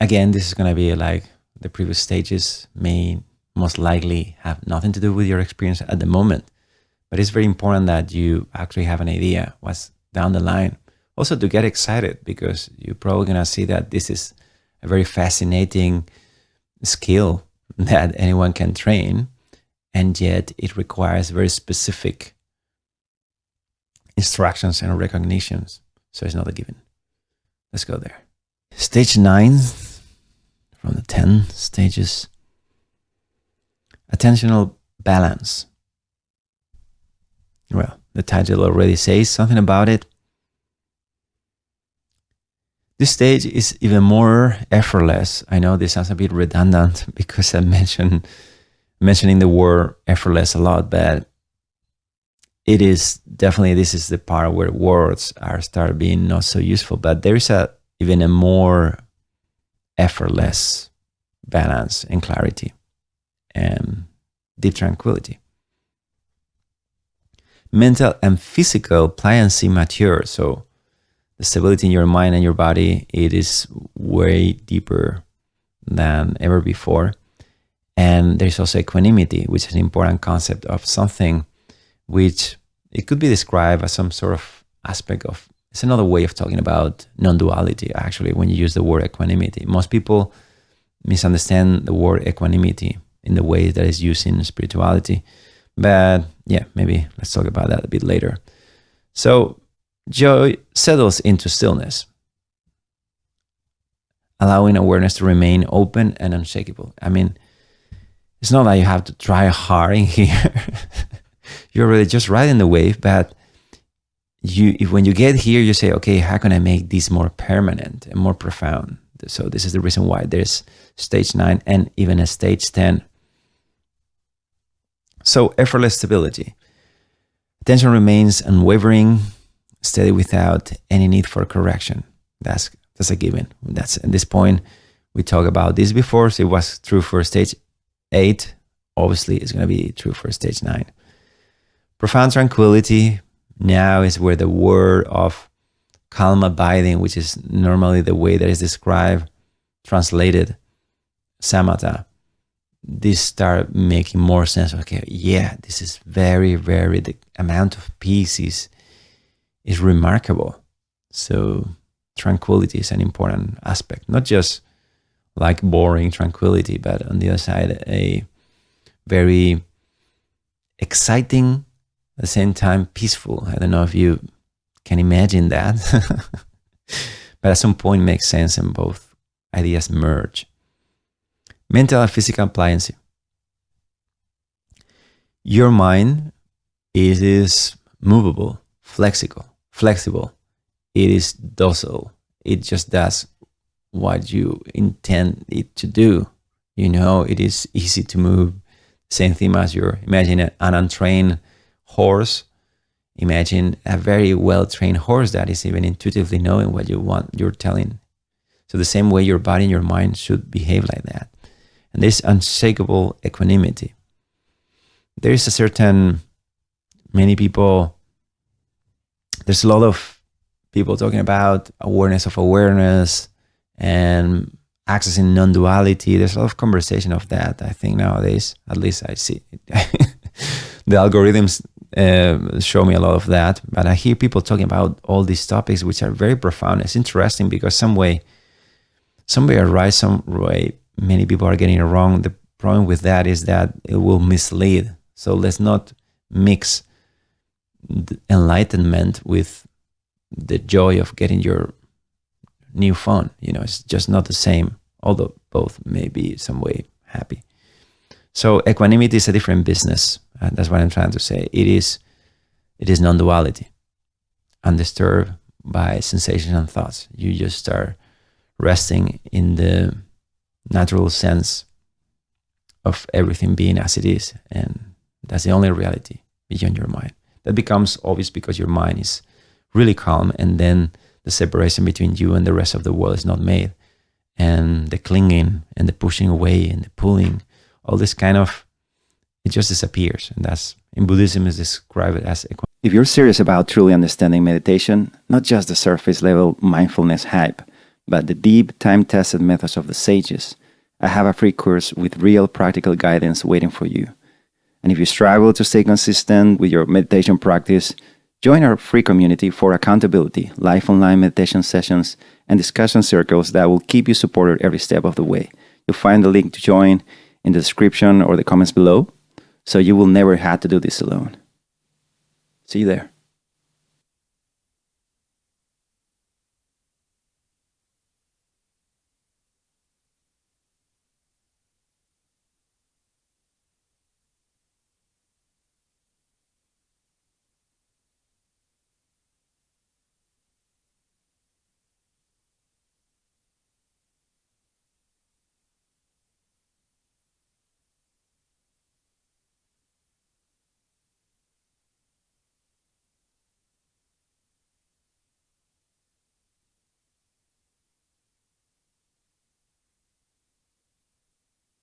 Again, this is going to be like the previous stages may most likely have nothing to do with your experience at the moment. But it's very important that you actually have an idea what's down the line. Also to get excited, because you're probably going to see that this is a very fascinating skill that anyone can train. And yet it requires very specific instructions and recognitions. So it's not a given. Let's go there. Stage 9 from the 10 stages. Attentional balance. Well, the title already says something about it. This stage is even more effortless. I know this sounds a bit redundant because I'm mentioning the word effortless a lot, but it is definitely, this is the part where words start being not so useful, but there is even a more effortless balance and clarity and deep tranquility. Mental and physical pliancy mature. So the stability in your mind and your body, it is way deeper than ever before. And there's also equanimity, which is an important concept of something which it could be described as some sort of aspect of, it's another way of talking about non-duality, actually, when you use the word equanimity. Most people misunderstand the word equanimity in the way that is used in spirituality. But yeah, maybe let's talk about that a bit later. So joy settles into stillness, allowing awareness to remain open and unshakable. I mean, it's not that you have to try hard in here. You're really just riding the wave, but when you get here, you say, okay, how can I make this more permanent and more profound? So this is the reason why there's stage 9 and even a stage 10. So effortless stability. Attention remains unwavering, steady without any need for correction. That's a given. That's at this point, we talked about this before, so it was true for stage 8. Obviously, it's going to be true for stage 9. Profound tranquility now is where the word of calm abiding, which is normally the way that is described, translated, samatha, this start making more sense. Okay, yeah, this is very, very, the amount of peace is remarkable. So tranquility is an important aspect, not just like boring tranquility, but on the other side, a very exciting, at the same time peaceful. I don't know if you can imagine that, but at some point makes sense and both ideas merge. Mental and physical pliancy. Your mind is movable, flexible. It is docile. It just does what you intend it to do. You know, it is easy to move. Same thing as imagine an untrained horse. Imagine a very well-trained horse that is even intuitively knowing what you want, you're telling. So the same way your body and your mind should behave like that. And there's unshakable equanimity. There is there's a lot of people talking about awareness of awareness and accessing non-duality. There's a lot of conversation of that, I think, nowadays. At least I see it. The algorithms show me a lot of that, but I hear people talking about all these topics, which are very profound. It's interesting because some way are right, some way many people are getting it wrong. The problem with that is that it will mislead. So let's not mix enlightenment with the joy of getting your new phone. You know, it's just not the same, although both may be some way happy. So equanimity is a different business. That's what I'm trying to say. It is non-duality, undisturbed by sensations and thoughts. You just start resting in the natural sense of everything being as it is, and that's the only reality beyond your mind. That becomes obvious because your mind is really calm, and then the separation between you and the rest of the world is not made, and the clinging and the pushing away and the pulling, all this kind of, it just disappears. And that's, in Buddhism, is described as equanimity. If you're serious about truly understanding meditation, not just the surface level mindfulness hype, but the deep, time-tested methods of the sages, I have a free course with real practical guidance waiting for you. And if you struggle to stay consistent with your meditation practice, join our free community for accountability, live online meditation sessions, and discussion circles that will keep you supported every step of the way. You'll find the link to join in the description or the comments below, so you will never have to do this alone. See you there.